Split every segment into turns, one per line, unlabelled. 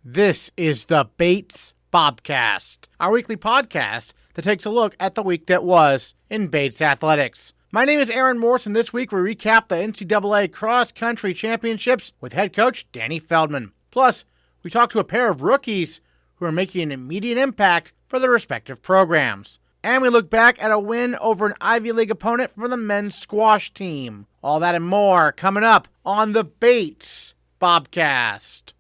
This is the Bates Bobcast, our weekly podcast that takes a look at the week that was in Bates athletics. My name is Aaron Morse, and this week we recap the NCAA Cross Country Championships with head coach Danny Feldman. Plus, we talk to a pair of rookies who are making an immediate impact for their respective programs. And we look back at a win over an Ivy League opponent for the men's squash team. All that and more coming up on the Bates Bobcast.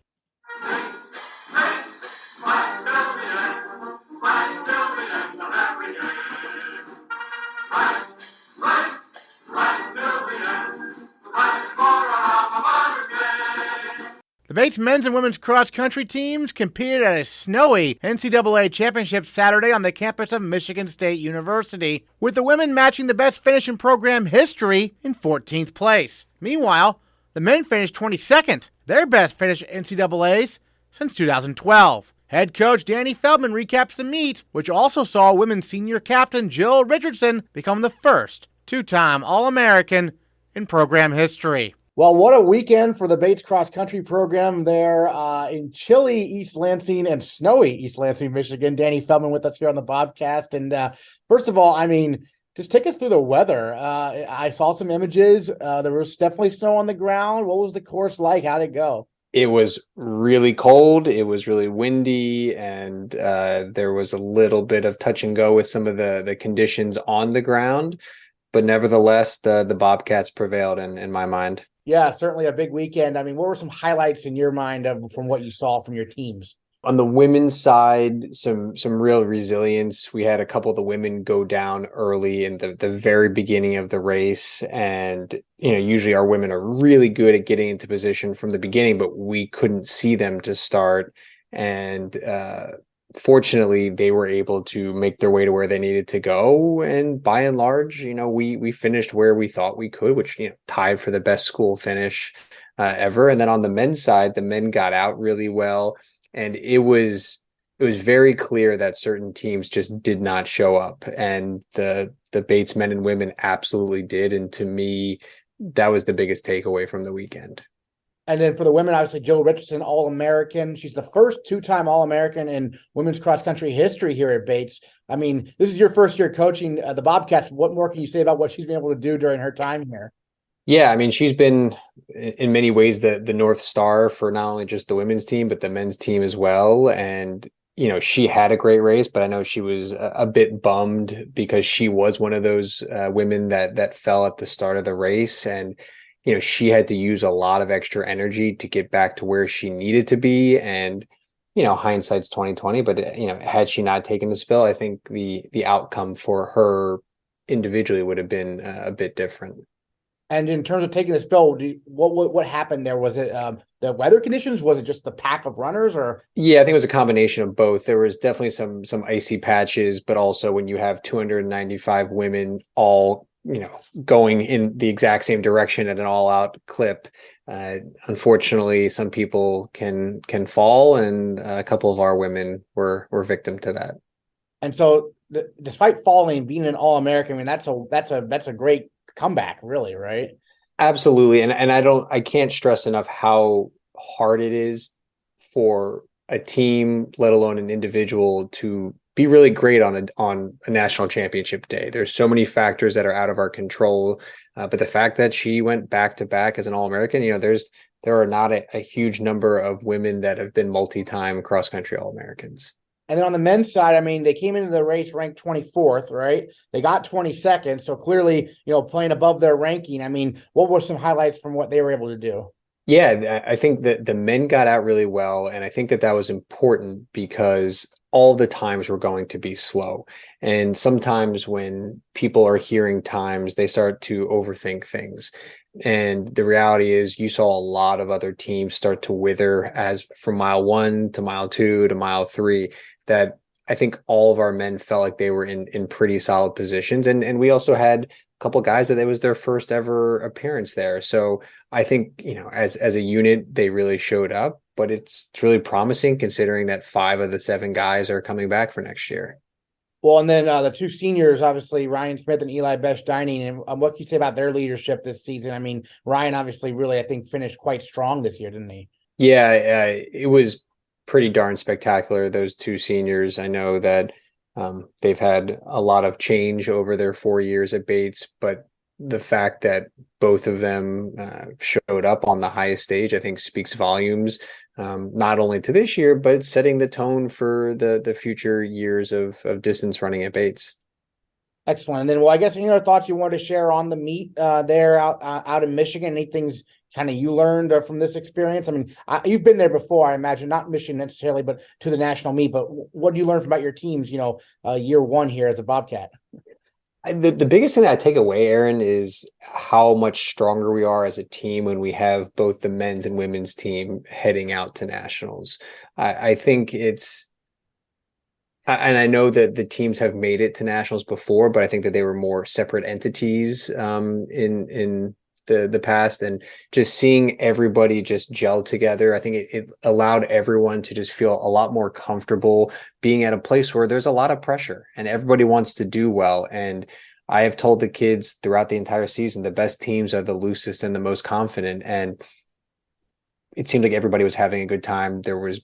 The Bates men's and women's cross-country teams competed at a snowy NCAA championship Saturday on the campus of Michigan State University, with the women matching the best finish in program history in 14th place. Meanwhile, the men finished 22nd, their best finish at NCAAs since 2012. Head coach Danny Feldman recaps the meet, which also saw women's senior captain Jill Richardson become the first two-time All-American in program history. Well, what a weekend for the Bates Cross Country program there in chilly East Lansing and snowy East Lansing, Michigan. Danny Feldman with us here on the Bobcast. And first of all, just take us through the weather. I saw some images. There was definitely snow on the ground. What was the course like? How'd it go?
It was really cold. It was really windy, and there was a little bit of touch and go with some of the conditions on the ground. But nevertheless, the Bobcats prevailed in my mind.
Yeah, certainly a big weekend. What were some highlights in your mind from what you saw from your teams?
On the women's side, some real resilience. We had a couple of the women go down early in the very beginning of the race. And, usually our women are really good at getting into position from the beginning, but we couldn't see them to start. And fortunately, they were able to make their way to where they needed to go. And by and large, we finished where we thought we could, which, tied for the best school finish ever. And then on the men's side, the men got out really well. And it was very clear that certain teams just did not show up. And the Bates men and women absolutely did. And to me, that was the biggest takeaway from the weekend.
And then for the women, obviously, Jill Richardson, All-American. She's the first two-time All-American in women's cross-country history here at Bates. This is your first year coaching the Bobcats. What more can you say about what she's been able to do during her time here?
Yeah, she's been, in many ways, the North Star for not only just the women's team, but the men's team as well. And, she had a great race, but I know she was a bit bummed because she was one of those women that fell at the start of the race. And she had to use a lot of extra energy to get back to where she needed to be. And, hindsight's 2020, but, had she not taken the spill, I think the outcome for her individually would have been a bit different.
And in terms of taking the spill, what happened there? Was it the weather conditions? Was it just the pack of runners? Or
yeah, I think it was a combination of both. There was definitely some icy patches, but also when you have 295 women all going in the exact same direction at an all-out clip. Unfortunately, some people can fall, and a couple of our women were victim to that. And
so, despite falling, being an All-American, that's a great comeback, really, right?
Absolutely, and I can't stress enough how hard it is for a team, let alone an individual, to be really great on a national championship day. There's so many factors that are out of our control, but the fact that she went back to back as an All-American, there are not a huge number of women that have been multi-time cross-country All-Americans.
And then on the men's side, they came into the race ranked 24th, right? They got 22nd, so clearly, playing above their ranking. What were some highlights from what they were able to do?
Yeah, I think that the men got out really well, and I think that was important because all the times were going to be slow. And sometimes when people are hearing times, they start to overthink things. And the reality is you saw a lot of other teams start to wither as from mile 1 to mile 2 to mile 3, that I think all of our men felt like they were in pretty solid positions. And we also had a couple of guys that it was their first ever appearance there. So I think, as a unit, they really showed up, but it's really promising considering that 5 of the 7 guys are coming back for next year.
Well, and then the two seniors, obviously, Ryan Smith and Eli Best-Dining. And what can you say about their leadership this season? Ryan obviously really, I think, finished quite strong this year, didn't he?
Yeah, it was pretty darn spectacular, those two seniors. I know that they've had a lot of change over their 4 years at Bates, but the fact that both of them showed up on the highest stage, I think speaks volumes, not only to this year, but setting the tone for the future years of distance running at Bates.
Excellent. And then, well, I guess any other thoughts you wanted to share on the meet there out in Michigan? Anything kind of you learned from this experience? I mean, you've been there before, I imagine, not Michigan necessarily, but to the national meet. But what do you learn about your teams, year one here as a Bobcat?
The biggest thing that I take away, Aaron, is how much stronger we are as a team when we have both the men's and women's team heading out to nationals. I think it's, and I know that the teams have made it to nationals before, but I think that they were more separate entities in the past, and just seeing everybody just gel together, I think it allowed everyone to just feel a lot more comfortable being at a place where there's a lot of pressure and everybody wants to do well. And I have told the kids throughout the entire season, the best teams are the loosest and the most confident. And it seemed like everybody was having a good time. There was,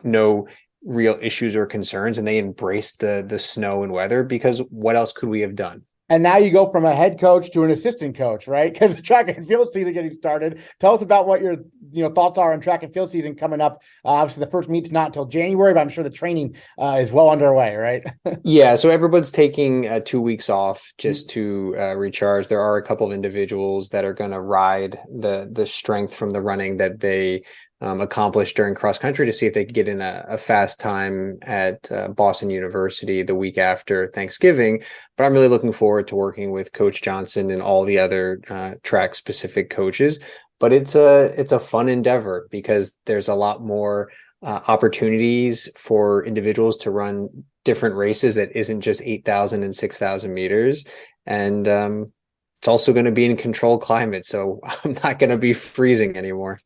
no real issues or concerns, and they embraced the snow and weather, because what else could we have done?
And now you go from a head coach to an assistant coach, right? Because the track and field season getting started. Tell us about what your thoughts are on track and field season coming up. Obviously, the first meet's not until January, but I'm sure the training is well underway, right?
Yeah, so everyone's taking 2 weeks off just to recharge. There are a couple of individuals that are going to ride the strength from the running that they accomplished during cross country to see if they could get in a fast time at Boston University the week after Thanksgiving. But I'm really looking forward to working with Coach Johnson and all the other track specific coaches. But it's a fun endeavor, because there's a lot more opportunities for individuals to run different races that isn't just 8,000 and 6,000 meters. And it's also going to be in controlled climate, so I'm not going to be freezing anymore.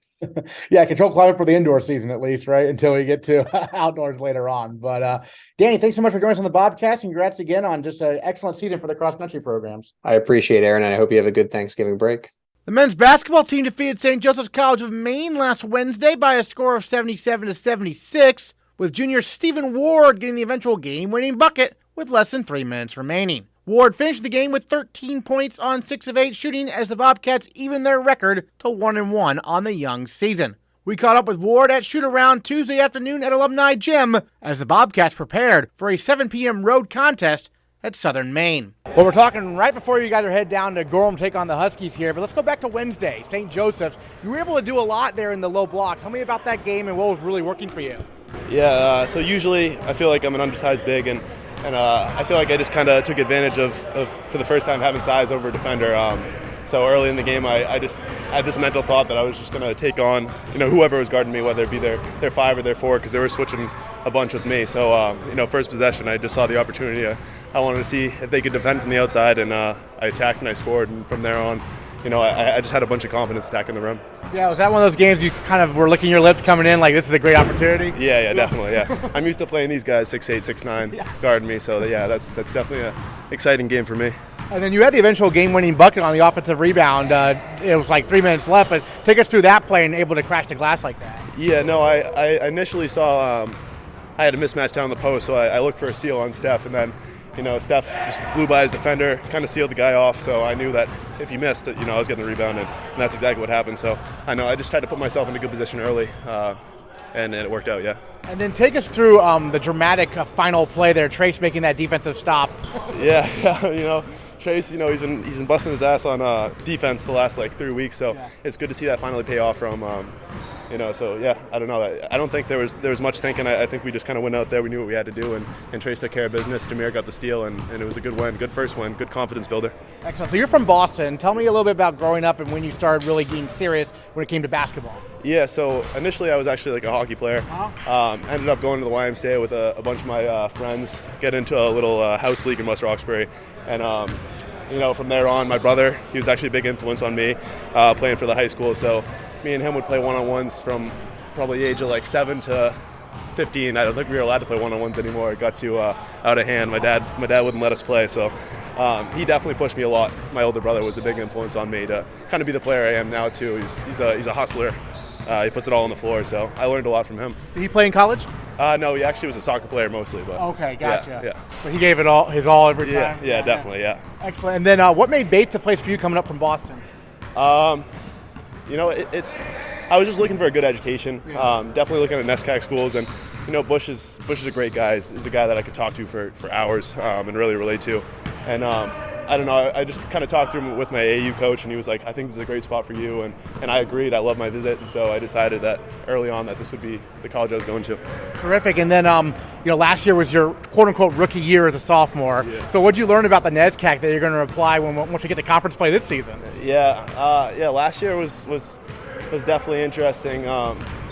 Yeah, controlled climate for the indoor season, at least, right? Until we get to outdoors later on. But Danny, thanks so much for joining us on the Bobcast. Congrats again on just an excellent season for the cross-country programs.
I appreciate it, Aaron, and I hope you have a good Thanksgiving break.
The men's basketball team defeated St. Joseph's College of Maine last Wednesday by a score of 77-76, with junior Stephen Ward getting the eventual game-winning bucket with less than 3 minutes remaining. Ward finished the game with 13 points on 6 of 8 shooting, as the Bobcats even their record to 1-1 on the young season. We caught up with Ward at shoot-around Tuesday afternoon at Alumni Gym as the Bobcats prepared for a 7 p.m. road contest at Southern Maine. Well, we're talking right before you guys are head down to Gorham to take on the Huskies here, but let's go back to Wednesday, St. Joseph's. You were able to do a lot there in the low block. Tell me about that game and what was really working for you.
Yeah, so usually I feel like I'm an undersized big, and I feel like I just kind of took advantage of for the first time having size over a defender. So early in the game, I just had this mental thought that I was just going to take on whoever was guarding me, whether it be their 5 or their 4, because they were switching a bunch with me. So first possession, I just saw the opportunity. I wanted to see if they could defend from the outside, and I attacked and I scored. And from there on, I just had a bunch of confidence attacking the rim.
Yeah, was that one of those games you kind of were licking your lips coming in like this is a great opportunity?
Yeah, definitely. Yeah, I'm used to playing these guys 6'8", 6'9", guarding me. So yeah, that's definitely an exciting game for me.
And then you had the eventual game-winning bucket on the offensive rebound. It was like 3 minutes left, but take us through that play and able to crash the glass like that.
Yeah, no, I initially saw I had a mismatch down the post, so I looked for a steal on Steph, and then Steph just blew by his defender, kind of sealed the guy off, so I knew that if he missed, I was getting the rebound, and that's exactly what happened. So I just tried to put myself in a good position early, and it worked out, yeah.
And then take us through the dramatic final play there, Trace making that defensive stop.
Yeah, Trace, he's been busting his ass on defense the last 3 weeks, so It's good to see that finally pay off from so yeah, I don't know. I don't think there was much thinking. I think we just kind of went out there. We knew what we had to do, and Trace took care of business. Demir got the steal, and it was a good win, good first win, good confidence builder.
Excellent. So you're from Boston. Tell me a little bit about growing up and when you started really getting serious when it came to basketball.
Yeah, so initially I was actually a hockey player. Ended up going to the YMCA with a bunch of my friends, get into a little house league in West Roxbury, and from there on, my brother, he was actually a big influence on me playing for the high school. So me and him would play one-on-ones from probably the age of 7 to 15. I don't think we were allowed to play one-on-ones anymore. It got too out of hand. My dad wouldn't let us play, so he definitely pushed me a lot. My older brother was a big influence on me to kind of be the player I am now too. He's a hustler, He puts it all on the floor, so I learned a lot from him.
Did he play in college?
No, he actually was a soccer player mostly. But
okay, gotcha.
Yeah.
But he gave it all his all every time?
Yeah, definitely, yeah.
Excellent. And then what made Bates a place for you coming up from Boston?
I was just looking for a good education. Definitely looking at NESCAC schools, and Bush is a great guy. He's a guy that I could talk to for hours and really relate to. And I don't know, I just kind of talked through with my AAU coach, and he was like, I think this is a great spot for you, and I agreed. I loved my visit, and so I decided that early on that this would be the college I was going to.
Terrific. And then last year was your quote-unquote rookie year as a sophomore.
Yeah.
So what did you learn about the NESCAC that you're going to apply once you get to conference play this season?
Last year was definitely interesting.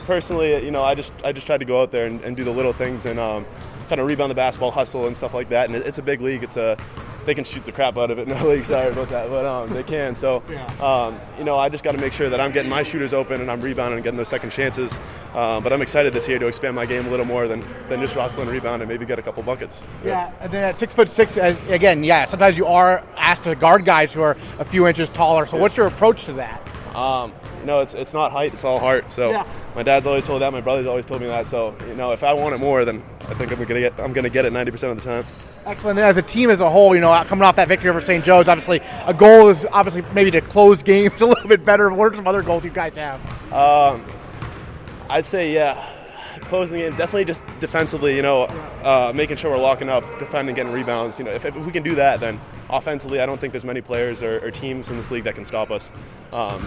Personally, I just tried to go out there and do the little things and kind of rebound the basketball, hustle and stuff like that. And it's a big league. They can shoot the crap out of it in the league. Sorry about that, but they can. So, I just got to make sure that I'm getting my shooters open and I'm rebounding and getting those second chances. But I'm excited this year to expand my game a little more than just hustle and rebound and maybe get a couple buckets.
Yeah, and then at 6'6", again, sometimes you are asked to guard guys who are a few inches taller. So what's your approach to that?
It's not height, it's all heart. So my dad's always told that, my brother's always told me that. So, if I want it more, then I think I'm gonna get it 90% of the time.
Excellent. And as a team as a whole, coming off that victory over St. Joe's, obviously a goal is obviously maybe to close games a little bit better. What are some other goals you guys have?
I'd say, closing in, definitely just defensively, making sure we're locking up, defending, getting rebounds. If we can do that, then offensively, I don't think there's many players or teams in this league that can stop us.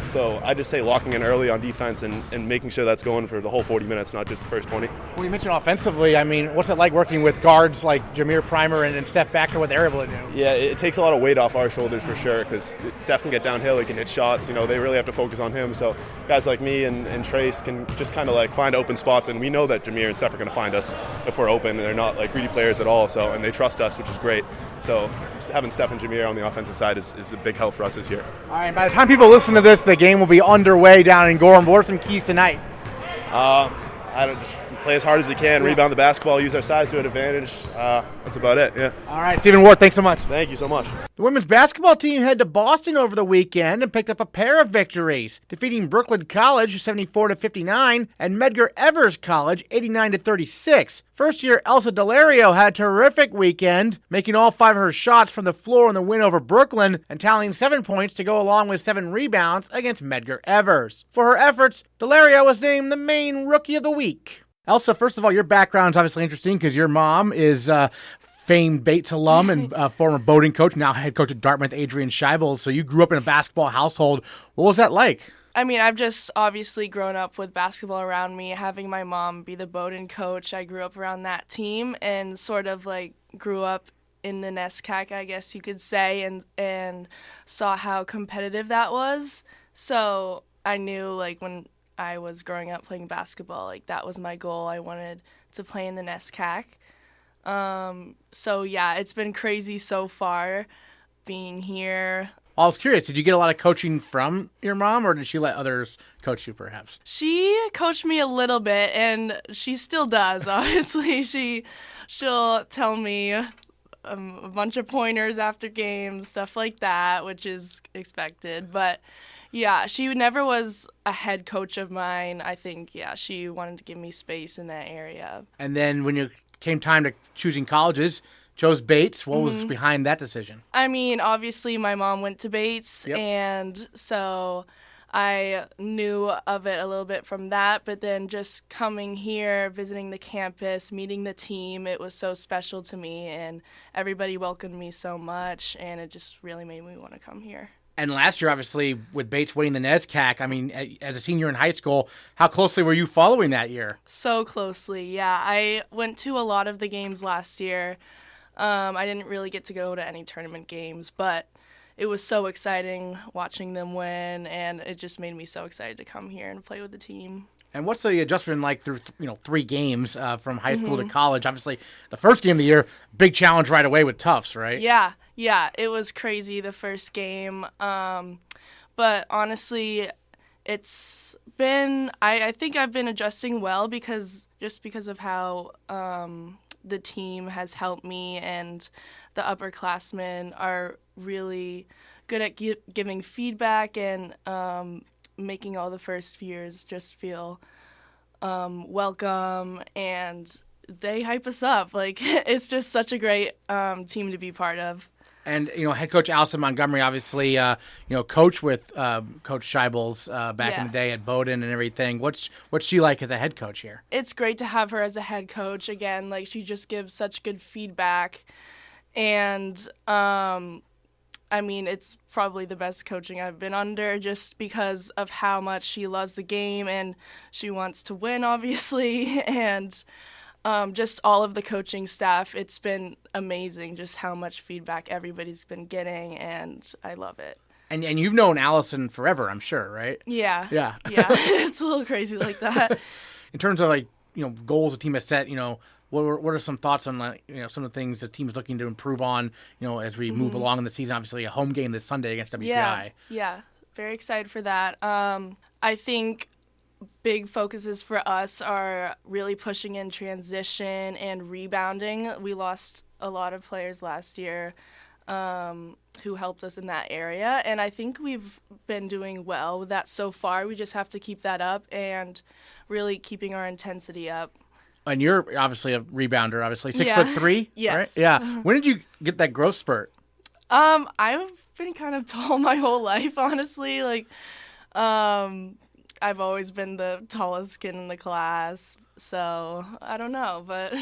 So I just say locking in early on defense and making sure that's going for the whole 40 minutes, not just the first 20.
Well, you mentioned offensively. I mean, what's it like working with guards like Jameer Primer and Steph Factor, what they're able to do?
Yeah, it takes a lot of weight off our shoulders for sure, because Steph can get downhill, he can hit shots. They really have to focus on him. So guys like me and Trace can just kind of find open spots, and we know that Jameer and Steph are going to find us if we're open, and they're not greedy players at all. So, and they trust us, which is great. So having Steph and Jameer on the offensive side is a big help for us this year.
All right, by the time people listen to this, the game will be underway down in Gorham. What are some keys tonight?
I don't just play as hard as we can, rebound the basketball, use our size to an advantage. That's about it, yeah.
All right, Stephen Ward, thanks so much.
Thank you so much.
The women's basketball team headed to Boston over the weekend and picked up a pair of victories, defeating Brooklyn College 74-59 and Medgar Evers College 89-36. First-year Elsa Daulerio had a terrific weekend, making all 5 of her shots from the floor in the win over Brooklyn and tallying 7 points to go along with 7 rebounds against Medgar Evers. For her efforts, Daulerio was named the Maine Rookie of the Week. Elsa, first of all, your background's obviously interesting because your mom is famed Bates alum and former boating coach, now head coach at Dartmouth, Adrian Scheibel. So you grew up in a basketball household. What was that like?
I mean, I've just obviously grown up with basketball around me. Having my mom be the boating coach, I grew up around that team and sort of grew up in the NESCAC, I guess you could say, and saw how competitive that was. So I knew when I was growing up playing basketball, that was my goal. I wanted to play in the NESCAC. So yeah, it's been crazy so far being here.
I was curious, did you get a lot of coaching from your mom, or did she let others coach you perhaps?
She coached me a little bit, and she still does, honestly. She'll tell me a bunch of pointers after games, stuff like that, which is expected. But yeah, she never was a head coach of mine. I think, she wanted to give me space in that area. And
then when it came time to choosing colleges, chose Bates. What was behind that decision?
I mean, obviously my mom went to Bates, and so I knew of it a little bit from that. But then just coming here, visiting the campus, meeting the team, it was so special to me, and everybody welcomed me so much, and it just really made me want to come here.
And last year, obviously, with Bates winning the NESCAC, I mean, as a senior in high school, how closely were you following that year?
So closely, yeah. I went to a lot of the games last year. I didn't really get to go to any tournament games, but it was so exciting watching them win, and it just made me so excited to come here and play with the team.
And what's the adjustment like through 3 games from high school to college? Obviously, the first game of the year, big challenge right away with Tufts, right?
Yeah, it was crazy the first game. But honestly, it's been I think I've been adjusting well because of how the team has helped me, and the upperclassmen are really good at giving feedback and making all the first years just feel welcome, and they hype us up. Like, it's just such a great team to be part of.
And, head coach Elsa Montgomery, obviously, coach with Coach Scheibels back in the day at Bowdoin and everything. What's she like as a head coach here?
It's great to have her as a head coach. Again, like, she just gives such good feedback. And, it's probably the best coaching I've been under just because of how much she loves the game and she wants to win, obviously. And just all of the coaching staff, it's been amazing just how much feedback everybody's been getting, and I love it.
And you've known Allison forever, I'm sure, right?
Yeah.
Yeah.
It's a little crazy like that.
In terms of, goals the team has set, what are some thoughts on, some of the things the team is looking to improve on, as we move along in the season? Obviously, a home game this Sunday against WPI.
Yeah. Very excited for that. I think big focuses for us are really pushing in transition and rebounding. We lost a lot of players last year who helped us in that area, and I think we've been doing well with that so far. We just have to keep that up and really keeping our intensity up.
And you're obviously a rebounder, obviously 6'3".
Yes.
Right? Yeah. When did you get that growth spurt?
I've been kind of tall my whole life, honestly. Like, I've always been the tallest kid in the class, so I don't know, but...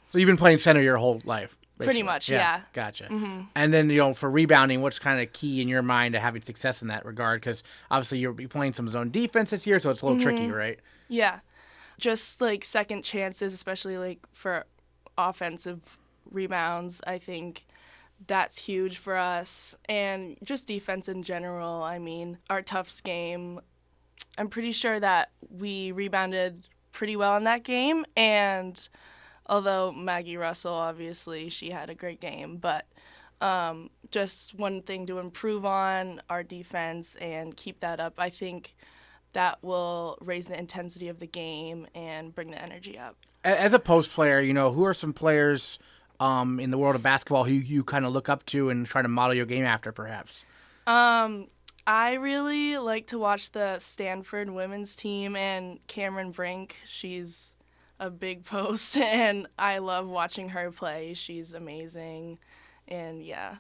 So you've been playing center your whole life? Basically.
Pretty much, yeah.
Gotcha.
Mm-hmm.
And then, for rebounding, what's kind of key in your mind to having success in that regard? Because obviously you'll be playing some zone defense this year, so it's a little tricky, right?
Yeah. Just, second chances, especially, for offensive rebounds, I think that's huge for us. And just defense in general. Our toughs game, I'm pretty sure that we rebounded pretty well in that game. And although Maggie Russell, obviously, she had a great game. But just one thing to improve on, our defense, and keep that up. I think that will raise the intensity of the game and bring the energy up.
As a post player, who are some players in the world of basketball who you kind of look up to and try to model your game after, perhaps?
I really like to watch the Stanford women's team and Cameron Brink. She's a big post, and I love watching her play. She's amazing, and yeah.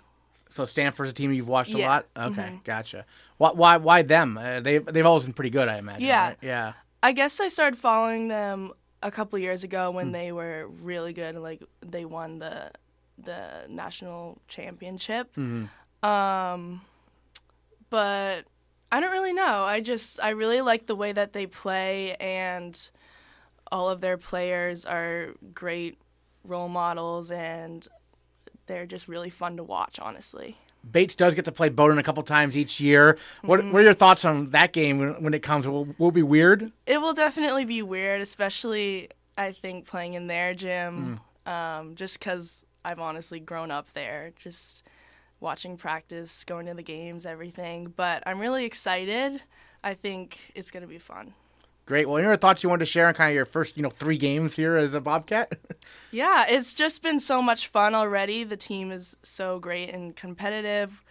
So Stanford's a team you've watched a lot? Okay, Gotcha. Why them? They've always been pretty good, I imagine.
Yeah.
Right? Yeah.
I guess I started following them a couple years ago when they were really good, and they won the national championship.
Mm-hmm.
But I don't really know. I really like the way that they play, and all of their players are great role models, and they're just really fun to watch, honestly.
Bates does get to play Bowdoin a couple times each year. What are your thoughts on that game when it comes? Will it be weird?
It will definitely be weird, especially, I think, playing in their gym, just because I've honestly grown up there, just watching practice, going to the games, everything. But I'm really excited. I think it's going to be fun.
Great. Well, any other thoughts you wanted to share on kind of your first, 3 games here as a Bobcat?
Yeah, it's just been so much fun already. The team is so great and competitive.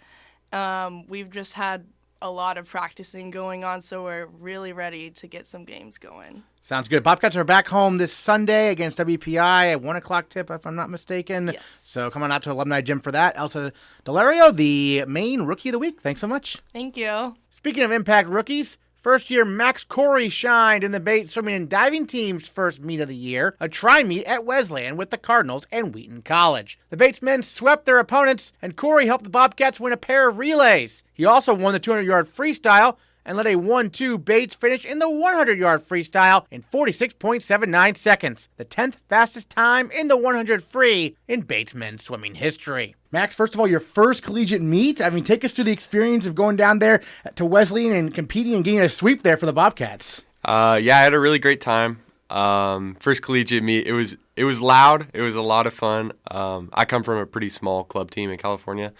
We've just had a lot of practicing going on, so we're really ready to get some games going.
Sounds good. Bobcats are back home this Sunday against WPI at 1 o'clock tip, if I'm not mistaken.
Yes.
So come on out to Alumni Gym for that. Elsa Daulerio, the Maine Rookie of the Week. Thanks so much.
Thank you.
Speaking of impact rookies, first-year Max Cory shined in the Bates swimming and diving team's first meet of the year, a tri-meet at Wesleyan with the Cardinals and Wheaton College. The Bates men swept their opponents, and Cory helped the Bobcats win a pair of relays. He also won the 200-yard freestyle and led a 1-2 Bates finish in the 100-yard freestyle in 46.79 seconds, the 10th fastest time in the 100 free in Bates men's swimming history. Max, first of all, your first collegiate meet. Take us through the experience of going down there to Wesleyan and competing and getting a sweep there for the Bobcats.
I had a really great time. First collegiate meet. It was loud. It was a lot of fun. I come from a pretty small club team in California,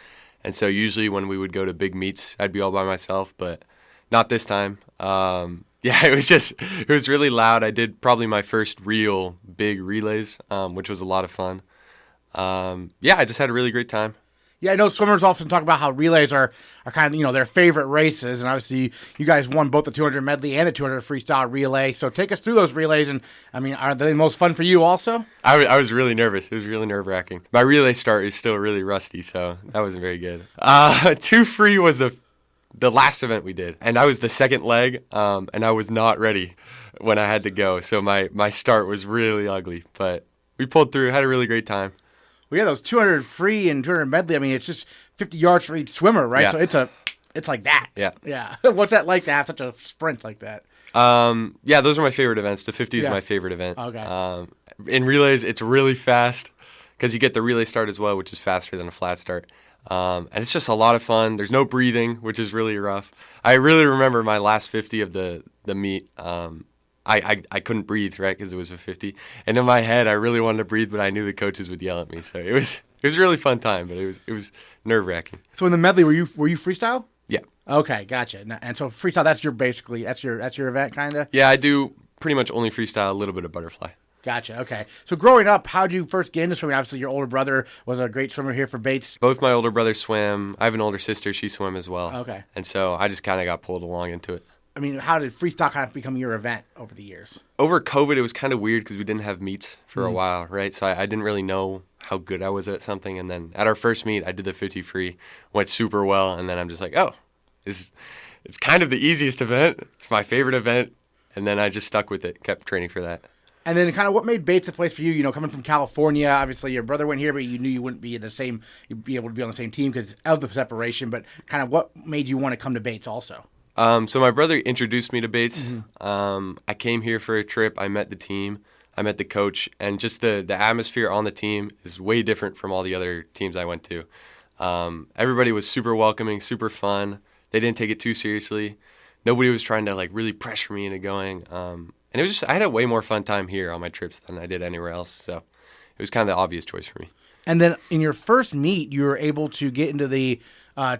and so usually when we would go to big meets, I'd be all by myself, but not this time. It was really loud. I did probably my first real big relays, which was a lot of fun. I just had a really great time.
Yeah, I know swimmers often talk about how relays are kind of, their favorite races. And obviously, you guys won both the 200 medley and the 200 freestyle relay. So take us through those relays. And, are they the most fun for you also?
I was really nervous. It was really nerve-wracking. My relay start is still really rusty, so that wasn't very good. 2 free was the last event we did. And I was the second leg, and I was not ready when I had to go. So my start was really ugly. But we pulled through, had a really great time.
Well, yeah, those 200 free and 200 medley, it's just 50 yards for each swimmer, right?
Yeah.
So it's like that.
Yeah.
Yeah. What's that like to have such a sprint like that?
Yeah, those are my favorite events. The 50 is my favorite event.
Okay.
In relays, it's really fast because you get the relay start as well, which is faster than a flat start. And it's just a lot of fun. There's no breathing, which is really rough. I really remember my last 50 of the meet. I couldn't breathe, right, because it was a 50. And in my head, I really wanted to breathe, but I knew the coaches would yell at me. So it was a really fun time, but it was nerve-wracking.
So in the medley, were you freestyle?
Yeah.
Okay, gotcha. And so freestyle, that's your event, kind of?
Yeah, I do pretty much only freestyle, a little bit of butterfly.
Gotcha. Okay. So growing up, how did you first get into swimming? Obviously, your older brother was a great swimmer here for Bates.
Both my older brothers swim. I have an older sister. She swam as well.
Okay.
And so I just kind of got pulled along into it.
How did freestyle kind of become your event over the years?
Over COVID, it was kind of weird because we didn't have meets for a while, right? So I didn't really know how good I was at something. And then at our first meet, I did the 50 free, went super well. And then I'm just like, oh, it's kind of the easiest event. It's my favorite event. And then I just stuck with it, kept training for that.
And then kind of what made Bates a place for you? Coming from California, obviously your brother went here, but you knew you wouldn't be you'd be able to be on the same team because of the separation. But kind of what made you want to come to Bates also?
So my brother introduced me to Bates. Mm-hmm. I came here for a trip. I met the team. I met the coach. And just the atmosphere on the team is way different from all the other teams I went to. Everybody was super welcoming, super fun. They didn't take it too seriously. Nobody was trying to really pressure me into going. And it was I had a way more fun time here on my trips than I did anywhere else. So it was kind of the obvious choice for me. And
then in your first meet, you were able to get into the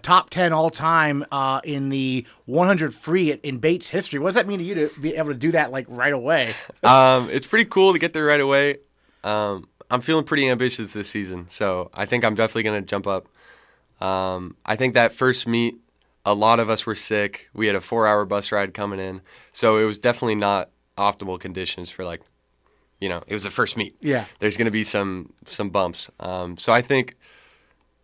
top 10 all-time in the 100 free in Bates history. What does that mean to you to be able to do that right away?
It's pretty cool to get there right away. I'm feeling pretty ambitious this season, so I think I'm definitely going to jump up. I think that first meet, a lot of us were sick. We had a 4-hour bus ride coming in, so it was definitely not optimal conditions for it was the first meet.
Yeah.
There's going to be some bumps. So I think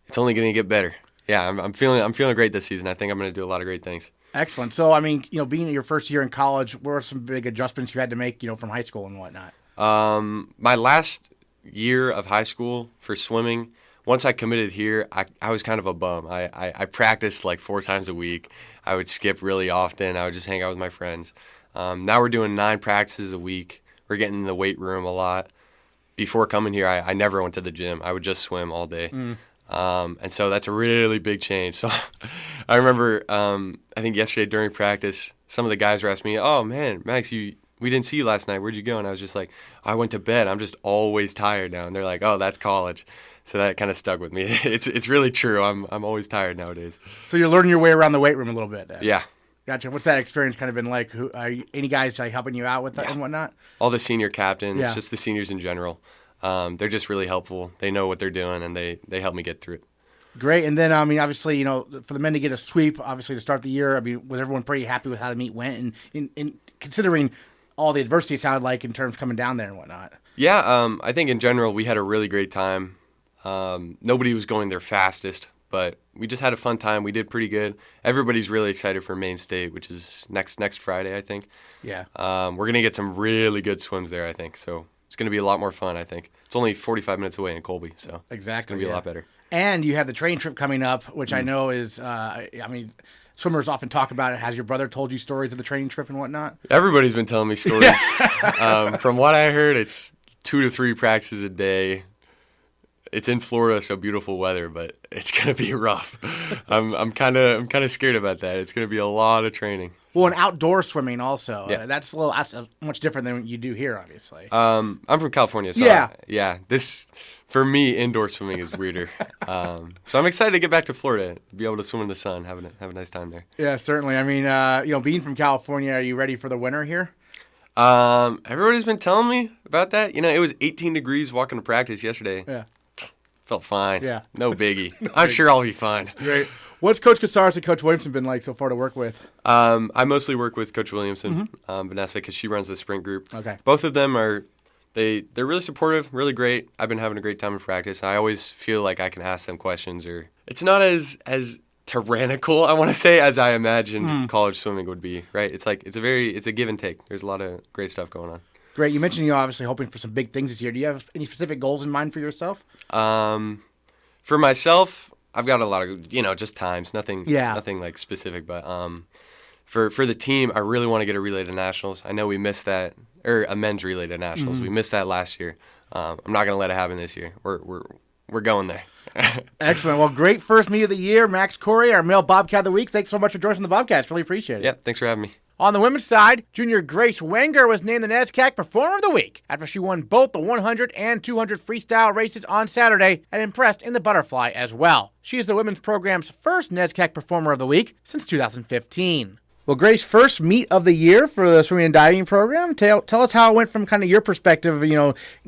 it's only going to get better. Yeah, I'm feeling great this season. I think I'm going to do a lot of great things.
Excellent. So, being in your first year in college, what were some big adjustments you had to make, from high school and whatnot?
My last year of high school for swimming, once I committed here, I was kind of a bum. I practiced 4 times a week. I would skip really often. I would just hang out with my friends. Now we're doing 9 practices a week. We're getting in the weight room a lot. Before coming here, I never went to the gym. I would just swim all day. And so that's a really big change. So I remember, I think yesterday during practice, some of the guys were asking me, "Oh man, Max, we didn't see you last night. Where'd you go?" And I was just like, "I went to bed. I'm just always tired now." And they're like, "Oh, that's college." So that kind of stuck with me. It's really true. I'm always tired nowadays.
So you're learning your way around the weight room a little bit then.
Yeah.
Gotcha. What's that experience kind of been like? Any guys helping you out with that and whatnot?
All the senior captains, just the seniors in general. They're just really helpful. They know what they're doing, and they help me get through it.
Great. And then, obviously, for the men to get a sweep, obviously, to start the year, was everyone pretty happy with how the meet went? And considering all the adversity it sounded like in terms of coming down there and whatnot.
Yeah, I think in general we had a really great time. Nobody was going their fastest, but we just had a fun time. We did pretty good. Everybody's really excited for Maine State, which is next Friday, I think.
Yeah.
We're going to get some really good swims there, I think. So it's going to be a lot more fun, I think. It's only 45 minutes away in Colby, so
exactly,
it's going to be a lot better.
And you have the train trip coming up, which I know is, swimmers often talk about it. Has your brother told you stories of the training trip and whatnot?
Everybody's been telling me stories. From what I heard, it's 2 to 3 practices a day. It's in Florida, so beautiful weather, but it's gonna be rough. I'm kind of scared about that. It's gonna be a lot of training.
Well, and outdoor swimming also.
Yeah.
That's much different than what you do here, obviously.
I'm from California, so
yeah.
This for me, indoor swimming is weirder. So I'm excited to get back to Florida, be able to swim in the sun, have a nice time there.
Yeah, certainly. Being from California, are you ready for the winter here?
Everybody's been telling me about that. It was 18 degrees walking to practice yesterday.
Yeah.
Felt fine.
Yeah.
No biggie. I'm sure I'll be fine.
Great. What's Coach Casares and Coach Williamson been like so far to work with?
I mostly work with Coach Williamson, Vanessa, because she runs the sprint group.
Okay.
Both of them they're really supportive, really great. I've been having a great time in practice. I always feel like I can ask them questions, or it's not as tyrannical, I want to say, as I imagined college swimming would be. Right? It's a give and take. There's a lot of great stuff going on.
Great. You mentioned you're obviously hoping for some big things this year. Do you have any specific goals in mind for yourself?
For myself, I've got a lot of, just times, nothing like specific, but for the team, I really want to get a relay to nationals. I know we missed that, or a men's relay to nationals. We missed that last year. I'm not going to let it happen this year. We're going there.
Excellent. Well, great first meet of the year. Max Cory, our male Bobcat of the week. Thanks so much for joining the Bobcast. Really appreciate it.
Yeah, thanks for having me.
On the women's side, junior Grace Wenger was named the NESCAC Performer of the Week after she won both the 100 and 200 freestyle races on Saturday and impressed in the butterfly as well. She is the women's program's first NESCAC Performer of the Week since 2015. Well, Grace, first meet of the year for the swimming and diving program. Tell us how it went from kind of your perspective,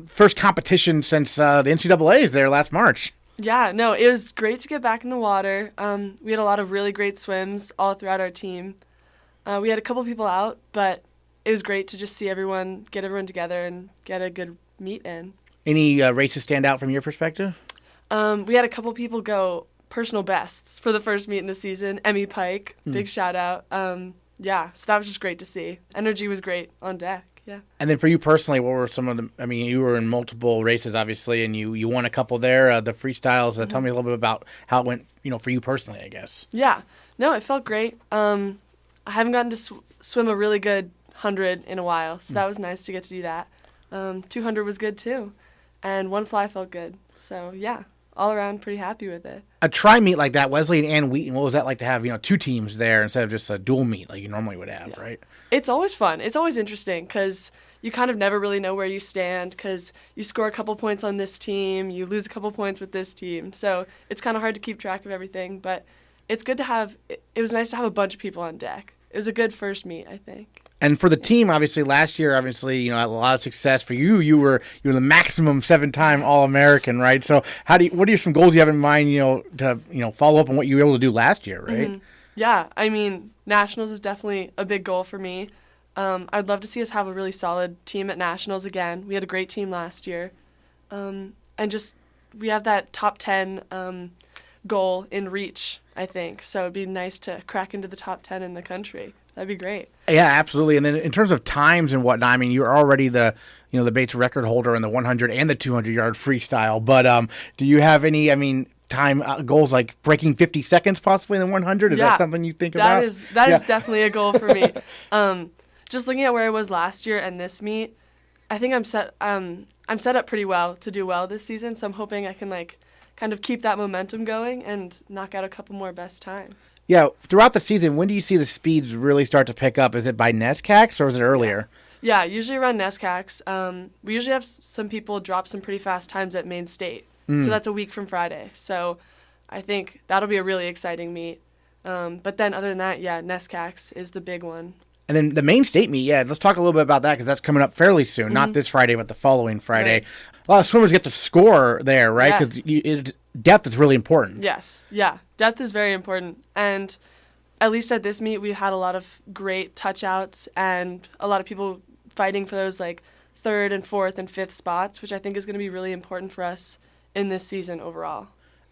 first competition since the NCAA is there last March.
Yeah, no, it was great to get back in the water. We had a lot of really great swims all throughout our team. We had a couple people out, but it was great to just see get everyone together and get a good meet in. Any
races stand out from your perspective?
We had a couple people go personal bests for the first meet in the season. Emmy Pike, big shout out. So that was just great to see. Energy was great on deck. Yeah.
And then for you personally, what were some of the? I mean, you were in multiple races, obviously, and you won a couple there. The freestyles. Tell me a little bit about how it went. For you personally, I guess.
Yeah. No, it felt great. I haven't gotten to swim a really good 100 in a while, so that was nice to get to do that. 200 was good too, and one fly felt good. So yeah, all around pretty happy with it.
A tri-meet like that, Wesley and Ann Wheaton, what was that like to have, two teams there instead of just a dual meet like you normally would have, right?
It's always fun. It's always interesting because you kind of never really know where you stand because you score a couple points on this team, you lose a couple points with this team. So it's kind of hard to keep track of everything, but it's good to have – it was nice to have a bunch of people on deck. It was a good first meet, I think.
And for the team, obviously, last year, a lot of success for you. You were the maximum 7-time All-American, right? So what are some goals you have in mind, to follow up on what you were able to do last year, right?
Mm-hmm. Yeah, I mean, nationals is definitely a big goal for me. I'd love to see us have a really solid team at nationals again. We had a great team last year. And just we have that top 10 goal in reach, I think. So it'd be nice to crack into the top 10 in the country. That'd be great.
Yeah, absolutely. And then in terms of times and whatnot, I mean, you're already the Bates record holder in the 100 and the 200-yard freestyle. But do you have any, time goals like breaking 50 seconds possibly in the 100? Is that something you think about?
That is definitely a goal for me. Just looking at where I was last year and this meet, I think I'm set up pretty well to do well this season. So I'm hoping I can kind of keep that momentum going and knock out a couple more best times.
Yeah, throughout the season, when do you see the speeds really start to pick up? Is it by NESCACs or is it earlier?
Yeah, usually around NESCACs. We usually have some people drop some pretty fast times at Maine State. So that's a week from Friday. So I think that'll be a really exciting meet. But then other than that, NESCACs is the big one.
And then the Maine State meet, let's talk a little bit about that because that's coming up fairly soon. Not this Friday, but the following Friday.
Right.
A lot of swimmers get to score there, right? Because depth is really important.
Yes, depth is very important. And at least at this meet, we had a lot of great touch-outs and a lot of people fighting for those third and fourth and fifth spots, which I think is going to be really important for us in this season overall.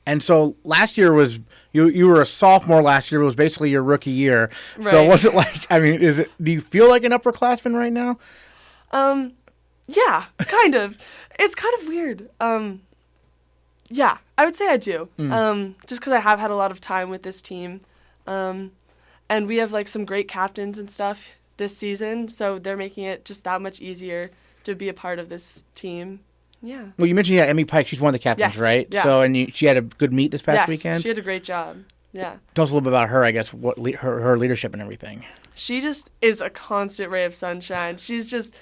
And so last year was you were a sophomore last year. It was basically your rookie year.
Right.
So was it do you feel like an upperclassman right now?
Yeah, kind of. It's kind of weird. Yeah, I would say I do. Just because I have had a lot of time with this team. And we have some great captains and stuff this season. So they're making it just that much easier to be a part of this team. Yeah. Well,
you mentioned Emmy Pike. She's one of the captains, right?
Yeah.
So she had a good meet this past weekend.
Yes, she had a great job. Yeah.
Tell us a little bit about her. I guess what her leadership and everything.
She just is a constant ray of sunshine. She's just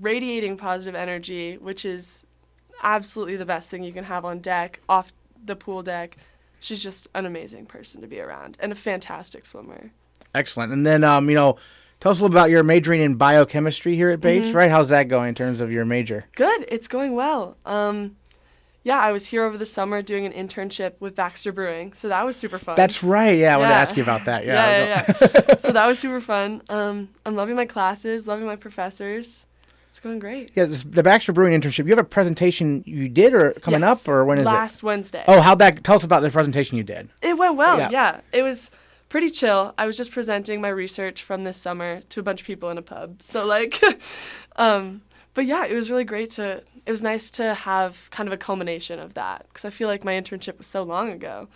radiating positive energy, which is absolutely the best thing you can have on deck, off the pool deck. She's just an amazing person to be around and a fantastic swimmer.
Excellent. And then tell us a little about your majoring in biochemistry here at Bates, right? How's that going in terms of your major?
Good. It's going well.
Yeah, I was here over the summer doing an internship with Baxter Brewing, so that was super fun.
That's right. Yeah, I wanted to ask you about that.
Yeah. So that was super fun. I'm loving my classes, loving my professors. It's going great.
Yeah, the Baxter Brewing internship. You have a presentation you did or coming up, or when is it?
Last Wednesday.
Oh, tell us about the presentation you did.
It went well. Yeah. It was pretty chill. I was just presenting my research from this summer to a bunch of people in a pub. So but yeah, it was really great it was nice to have kind of a culmination of that, because I feel like my internship was so long ago,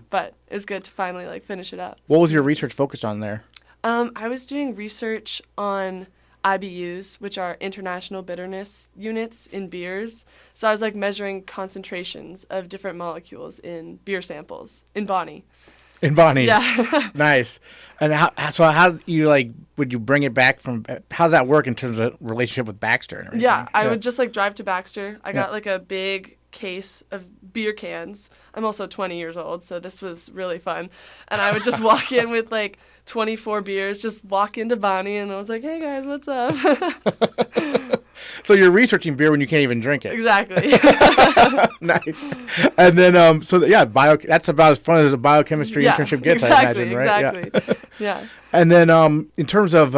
but it was good to finally finish it up.
What was your research focused on there?
I was doing research on IBUs, which are international bitterness units in beers. So I was measuring concentrations of different molecules in beer samples in Bonnie.
In Bonnie.
Yeah.
Nice. And how do you would you bring it back from, how does that work in terms of relationship with Baxter and everything?
Yeah, I would just drive to Baxter. I got a big case of beer cans. I'm also 20 years old, so this was really fun. And I would just walk in with 24 beers, just walk into Bonnie, and I was like, hey guys, what's up?
So you're researching beer when you can't even drink it.
Exactly.
Nice. And then, that's about as fun as a biochemistry internship gets,
exactly,
I imagine, right?
Exactly. Yeah.
And then in terms of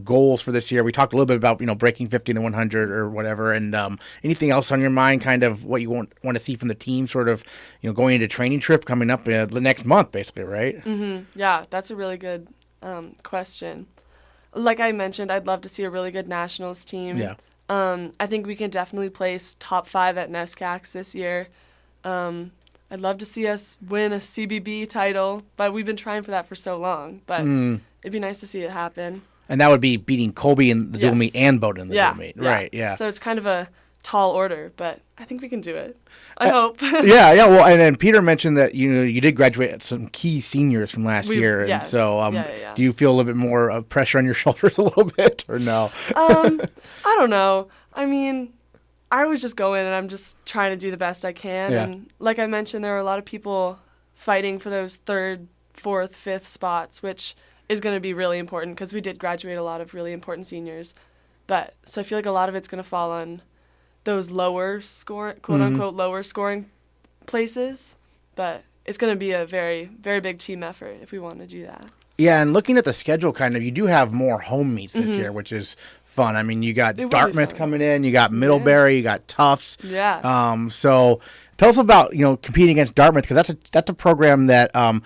goals for this year, we talked a little bit about, breaking 50 in the 100 or whatever. And anything else on your mind, kind of what you want to see from the team, sort of, going into training trip coming up the next month, basically, right?
Mm-hmm. Yeah, that's a really good question. Like I mentioned, I'd love to see a really good nationals team.
Yeah.
I think we can definitely place top 5 at NESCACs this year. I'd love to see us win a CBB title, but we've been trying for that for so long. But it'd be nice to see it happen.
And that would be beating Colby in the dual meet and Bowdoin in the dual meet.
Yeah.
Right, yeah.
So it's kind of a tall order, but I think we can do it. I hope.
Yeah. Well, and then Peter mentioned that you did graduate some key seniors from last year, and so do you feel a little bit more pressure on your shoulders a little bit, or no?
I don't know. I mean, I was just going, and I'm just trying to do the best I can.
Yeah.
And like I mentioned, there are a lot of people fighting for those 3rd, 4th, 5th spots, which is going to be really important because we did graduate a lot of really important seniors. But so I feel like a lot of it's going to fall on those lower score, quote unquote, lower scoring places. But it's going to be a very, very big team effort if we want to do that.
Yeah, and looking at the schedule, you do have more home meets this year, which is fun. I mean, you got Dartmouth coming in, you got Middlebury, you got Tufts.
Yeah.
So tell us about competing against Dartmouth, because that's a program that I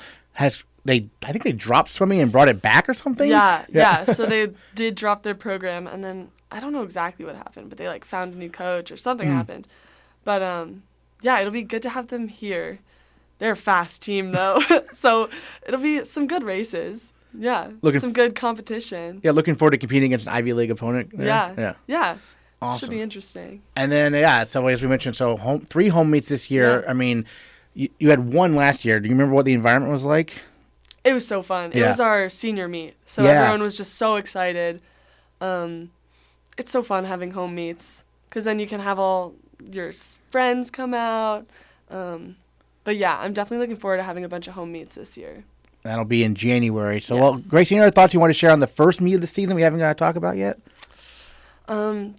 think they dropped swimming and brought it back or something.
Yeah. So they did drop their program, and then I don't know exactly what happened, but they found a new coach or something happened. But it'll be good to have them here. They're a fast team though, so it'll be some good races. Yeah, some good competition.
Yeah, looking forward to competing against an Ivy League opponent.
Yeah.
Awesome.
Should be interesting.
And then so as we mentioned, 3 home meets this year. Yeah. I mean, you had one last year. Do you remember what the environment was like?
It was so fun. It was our senior meet, so everyone was just so excited. It's so fun having home meets because then you can have all your friends come out. But yeah, I'm definitely looking forward to having a bunch of home meets this year.
That'll be in January. So, well, Grace, any other thoughts you want to share on the first meet of the season we haven't got to talk about yet?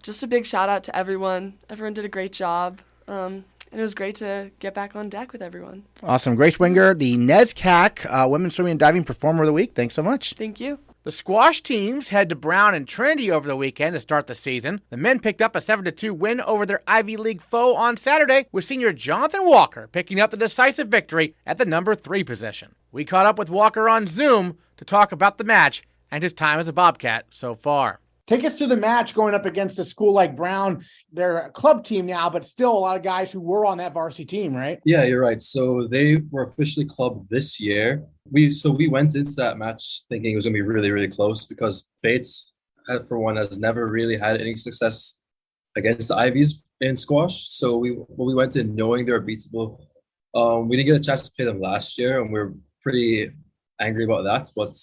Just a big shout out to everyone. Everyone did a great job. And it was great to get back on deck with everyone.
Awesome. Grace Wenger, the NESCAC Women's Swimming and Diving Performer of the Week. Thanks so much.
Thank you.
The squash teams head to Brown and Trinity over the weekend to start the season. The men picked up a 7-2 win over their Ivy League foe on Saturday, with senior Jonathan Walker picking up the decisive victory at the number 3 position. We caught up with Walker on Zoom to talk about the match and his time as a Bobcat so far. Take us to the match going up against a school like Brown. They're a club team now, but still a lot of guys who were on that varsity team, right?
Yeah, you're right. So they were officially clubbed this year. We went into that match thinking it was going to be really, really close because Bates, for one, has never really had any success against the Ivies in squash. So we went in knowing they were beatable. We didn't get a chance to play them last year, and we're pretty angry about that. But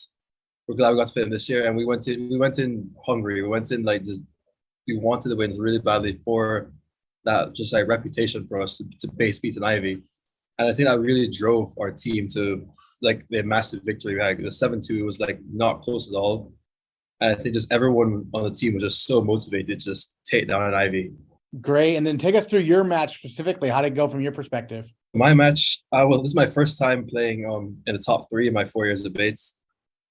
we're glad we got to play them this year. And we went in hungry. We went in we wanted to win really badly for that just reputation for us to base beat an Ivy. And I think that really drove our team to the massive victory we had. It was 7-2. It was not close at all. And I think just everyone on the team was just so motivated to just take down an Ivy.
Great. And then take us through your match specifically. How did it go from your perspective?
My match, this is my first time playing in the top 3 in my 4 years of Bates.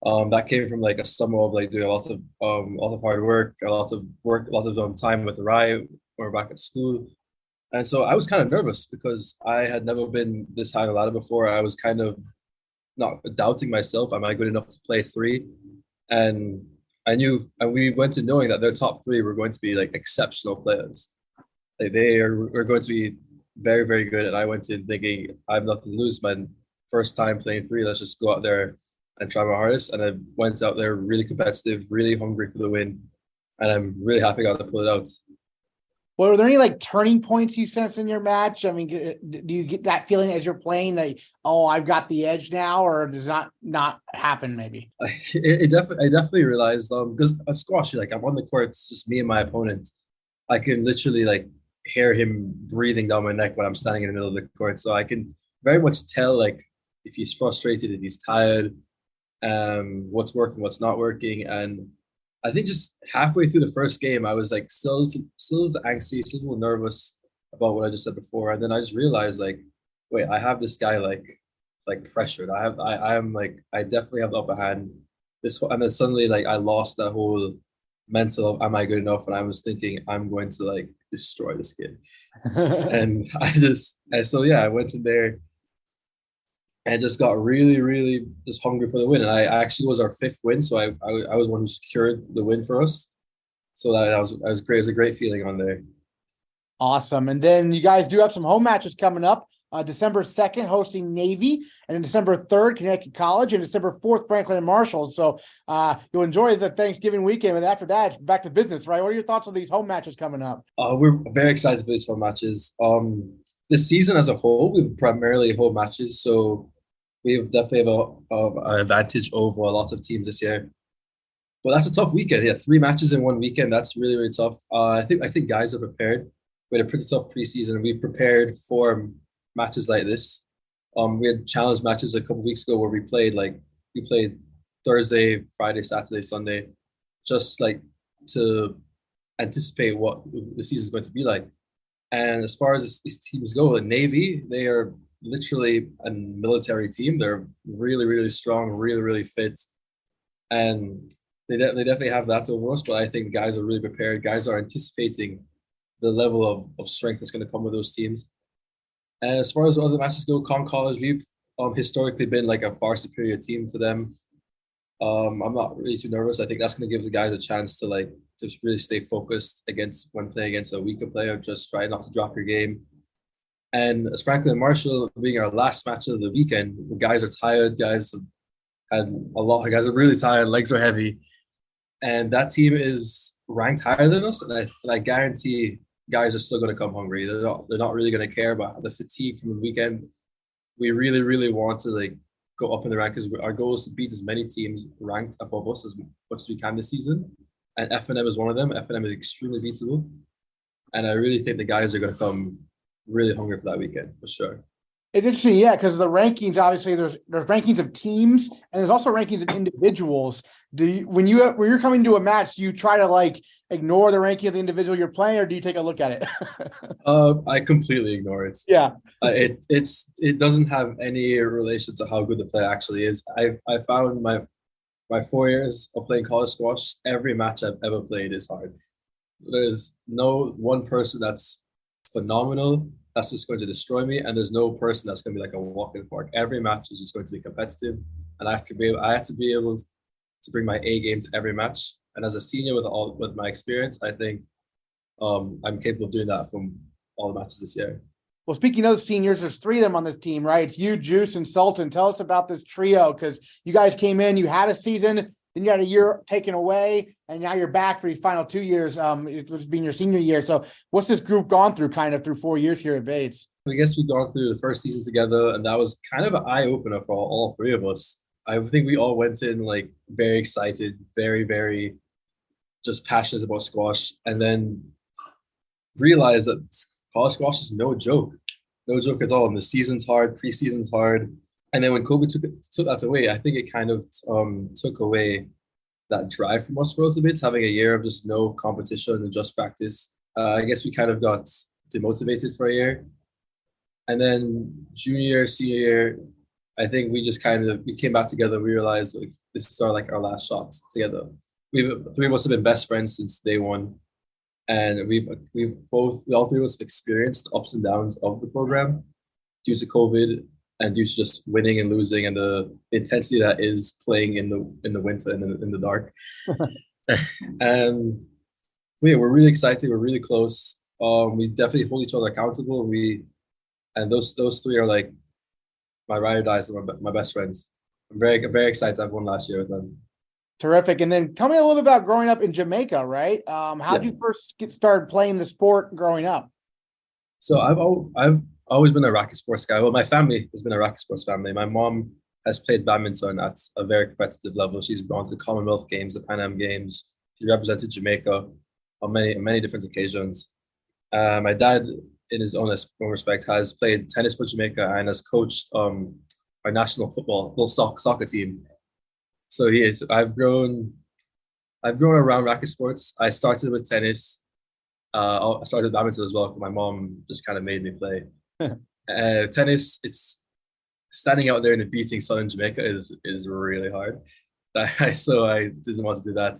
That came from like a summer of like doing a lot of hard work, a lot of time with Rye when we're back at school. And so I was kind of nervous because I had never been this high on a ladder before. I was kind of not doubting myself. Am I good enough to play 3? And we went to knowing that their top 3 were going to be like exceptional players. Like were going to be very, very good. And I went in thinking I have nothing to lose. My first time playing 3, let's just go out there and try my hardest. And I went out there really competitive, really hungry for the win. And I'm really happy I got to pull it out.
Well, were there any like turning points you sense in your match? I mean, do you get that feeling as you're playing like, oh, I've got the edge now, or does that not happen maybe?
I definitely realized because a squash, like I'm on the court, it's just me and my opponent. I can literally like hear him breathing down my neck when I'm standing in the middle of the court. So I can very much tell like if he's frustrated, if he's tired, what's working, what's not working. And I think just halfway through the first game, I was like still angsty, still a little nervous about what I just said before. And then I just realized like, wait, I have this guy like pressured. I definitely have the upper hand. And then suddenly like I lost that whole mental of am I good enough? And I was thinking I'm going to like destroy this kid. And I went in there and just got really, really just hungry for the win. And I actually was our 5th win, so I was one who secured the win for us. So that was great. It was a great feeling on there.
Awesome. And then you guys do have some home matches coming up. December 2nd, hosting Navy, and then December 3rd, Connecticut College, and December 4th, Franklin and Marshall. So you'll enjoy the Thanksgiving weekend, and after that, it's back to business, right? What are your thoughts on these home matches coming up?
We're very excited for these home matches. This season as a whole, we've primarily home matches, so we definitely have an advantage over a lot of teams this year. But that's a tough weekend. Yeah, 3 matches in one weekend. That's really, really tough. I think guys are prepared. We had a pretty tough preseason. We prepared for matches like this. We had challenge matches a couple of weeks ago where we played Thursday, Friday, Saturday, Sunday, just like to anticipate what the season is going to be like. And as far as these teams go, the Navy, they are literally a military team. They're really, really strong, really, really fit. And they definitely have that over us, but I think guys are really prepared. Guys are anticipating the level of strength that's going to come with those teams. And as far as other matches go, Con College, we've historically been like a far superior team to them. I'm not really too nervous. I think that's going to give the guys a chance to really stay focused when playing against a weaker player. Just try not to drop your game. And as Franklin and Marshall being our last match of the weekend, the guys are tired. Guys are really tired. Legs are heavy, and that team is ranked higher than us. And I guarantee guys are still going to come hungry. They're not really going to care about the fatigue from the weekend. We really, really want to go up in the rankings. Our goal is to beat as many teams ranked above us as much as we can this season. And F&M is one of them. F&M is extremely beatable. And I really think the guys are going to come really hungry for that weekend, for sure.
It's interesting, yeah, because the rankings, obviously, there's rankings of teams, and there's also rankings of individuals. When you're coming to a match, do you try to ignore the ranking of the individual you're playing, or do you take a look at it?
I completely ignore it.
Yeah,
it doesn't have any relation to how good the player actually is. I found my 4 years of playing college squash, every match I've ever played is hard. There's no one person that's phenomenal that's just going to destroy me, and there's no person that's going to be like a walk in the park. Every match is just going to be competitive, and I have to be able to bring my A game to every match. And as a senior with my experience, I think I'm capable of doing that from all the matches this year.
Well, speaking of seniors, there's 3 of them on this team, right? It's you, Juice, and Sultan. Tell us about this trio, because you guys came in, you had a season, then you had a year taken away, and now you're back for these final 2 years. It was being your senior year. So what's this group gone through through 4 years here at Bates?
I guess we've gone through the first season together, and that was kind of an eye-opener for all 3 of us. I think we all went in very excited, very, very just passionate about squash, and then realized that college squash is no joke at all. And the season's hard, preseason's hard. And then when COVID took that away, I think it kind of took away that drive from us for us a bit, having a year of just no competition and just practice. I guess we kind of got demotivated for a year. And then junior, senior year, I think we just we came back together. We realized like this is our last shot together. Three of us have been best friends since day one, and all three of us have experienced the ups and downs of the program due to COVID and due to just winning and losing and the intensity that is playing in the winter and in the dark. And we're really excited. We're really close. We definitely hold each other accountable. And those three are like my ride or dies and my best friends. I'm very excited to have one last year with them.
Terrific. And then tell me a little bit about growing up in Jamaica, right? How did you first get started playing the sport growing up?
So I've always been a racket sports guy. Well, my family has been a racket sports family. My mom has played badminton at a very competitive level. She's gone to the Commonwealth Games, the Pan Am Games. She represented Jamaica on many different occasions. My dad, in his own respect, has played tennis for Jamaica and has coached our national soccer team. So I've grown around racket sports. I started with tennis. I started badminton as well because my mom just kind of made me play. Tennis, it's standing out there in the beating sun in Jamaica is really hard. So I didn't want to do that.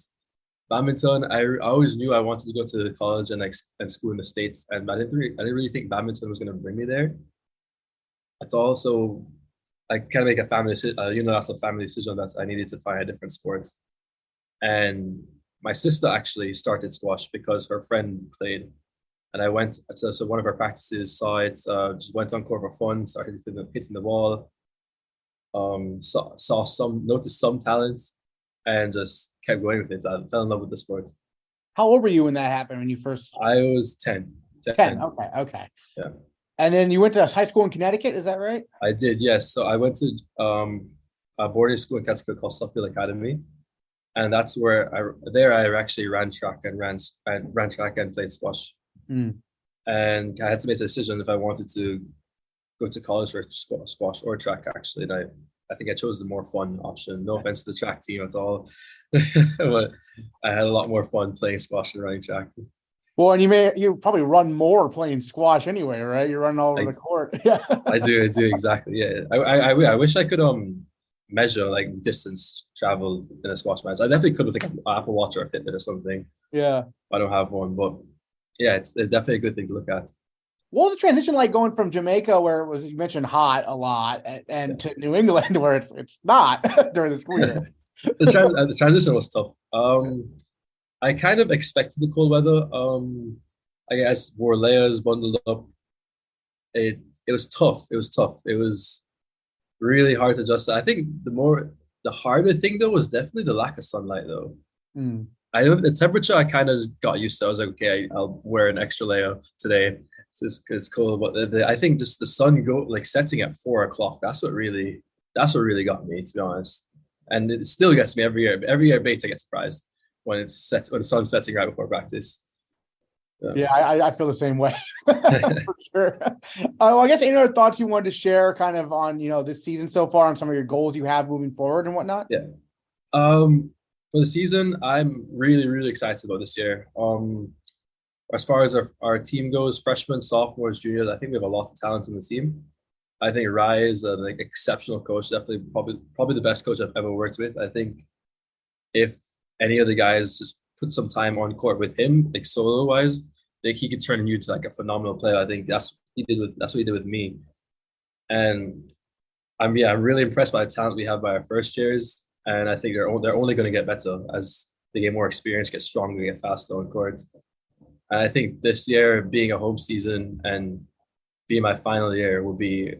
Badminton, I always knew I wanted to go to college and school in the States, and I didn't really think badminton was going to bring me there at all. So I kind of make a family decision that I needed to find a different sport. And my sister actually started squash because her friend played, and I went so one of her practices, saw it, just went on court for fun, started hitting the ball, noticed some talent, and just kept going with it. I fell in love with the sport.
How old were you when that happened, when you first?
I was 10.
10. Okay.
Yeah.
And then you went to high school in Connecticut, is that right?
I did, yes. So I went to a boarding school in Connecticut called Suffield Academy, and that's where I actually ran track and played squash. And I had to make a decision if I wanted to go to college for squash or track, actually. And I think I chose the more fun option. No offense to the track team at all, but I had a lot more fun playing squash than running track.
Well, and you probably run more playing squash anyway, right? You're running all over the court. Yeah,
I do exactly. Yeah, I wish I could measure like distance traveled in a squash match. I definitely could with like an Apple Watch or a Fitbit or something.
Yeah,
I don't have one, but yeah, it's definitely a good thing to look at.
What was the transition like going from Jamaica, where it was, you mentioned hot a lot, and to New England, where it's not during the school year?
The transition was tough. I kind of expected the cold weather. I guess wore layers, bundled up. It was tough. It was really hard to adjust. I think the harder thing though was definitely the lack of sunlight though. I know the temperature I kind of got used to. I was like, okay, I'll wear an extra layer today. It's cold, but I think just the sun setting at 4:00. That's what really got me, to be honest. And it still gets me every year. Every year, Beta gets surprised when the sun's setting right before practice.
Yeah, I feel the same way for sure. Well, I guess any other thoughts you wanted to share, kind of on this season so far, on some of your goals you have moving forward and whatnot?
Yeah. For the season, I'm really, really excited about this year. As far as our team goes, freshmen, sophomores, juniors, I think we have a lot of talent in the team. I think Rai is an exceptional coach, definitely probably the best coach I've ever worked with. I think if any of the guys just put some time on court with him, like solo wise, he could turn you to like a phenomenal player. I think that's what he did with me. And I'm really impressed by the talent we have by our first years. And I think they're only going to get better as they get more experience, get stronger, get faster on court. And I think this year, being a home season and being my final year, will be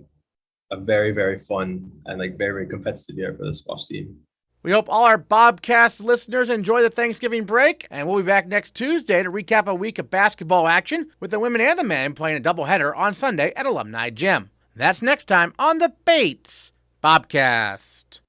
a very, very fun and very, very competitive year for the squash team.
We hope all our Bobcast listeners enjoy the Thanksgiving break, and we'll be back next Tuesday to recap a week of basketball action with the women and the men playing a doubleheader on Sunday at Alumni Gym. That's next time on the Bates Bobcast.